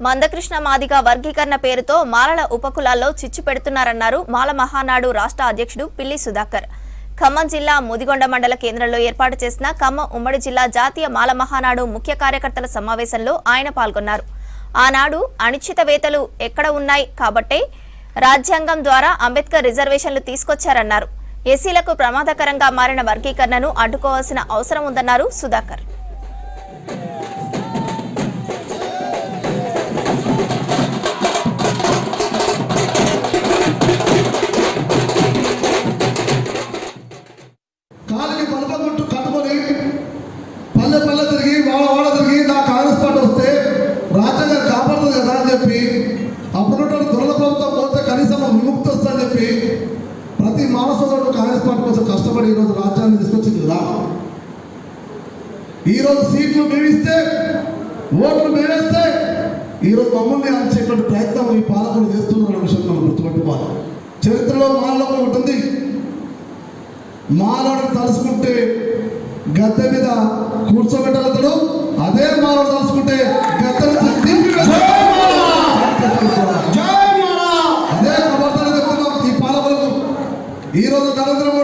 మందకృష్ణ మాదిగ వర్గీకరణ పేరుతో మాలల ఉపకులాల్లో చిచ్చు పెడుతున్నారన్నారు మాల మహానాడు రాష్ట్ర అధ్యక్షుడు పిల్లి సుధాకర్. ఖమ్మం జిల్లా ముదిగొండ మండల కేంద్రంలో ఏర్పాటు చేసిన ఖమ్మం ఉమ్మడి జిల్లా జాతీయ మాల మహానాడు ముఖ్య కార్యకర్తల సమావేశంలో ఆయన పాల్గొన్నారు. ఆనాడు అనిశ్చితవేతలు ఎక్కడ ఉన్నాయి కాబట్టే రాజ్యాంగం ద్వారా అంబేద్కర్ రిజర్వేషన్లు తీసుకొచ్చారన్నారు. ఎస్సీలకు ప్రమాదకరంగా మారిన వర్గీకరణను అడ్డుకోవాల్సిన అవసరం ఉందన్నారు సుధాకర్. కాలికి పలపగొట్టు కట్టుకొని పల్లె పల్లె తిరిగి వాడ తిరిగి నా కాంగ్రెస్ పార్టీ వస్తే రాజ్యాంగం కాపాడుతుంది కదా అని చెప్పి అప్పుడున్నటువంటి దొరల ప్రభుత్వం పోతే కనీసం విముక్తి వస్తుందని చెప్పి ప్రతి మానసోదరుడు కాంగ్రెస్ పార్టీ కోసం కష్టపడి ఈరోజు రాజ్యాన్ని తీసుకొచ్చింది కదా. ఈరోజు సీట్లు మేమిస్తే ఓట్లు మేమేస్తే ఈరోజు మమ్మల్ని అంచేటువంటి ప్రయత్నం ఈ పాలకులు చేస్తున్నారు విషయం మనం గుర్తుపెట్టుకోవాలి. చరిత్రలో మానలోకం ఉంటుంది. మానవుడిని తలుసుకుంటే గద్దె మీద కూర్చోబెట్టగలడు, అదే మానవుడు తలుసుకుంటే గద్దె అదే ప్రవర్తన చెప్తున్నాం ఈ పాలకులకు. ఈరోజు నరేంద్ర మోడీ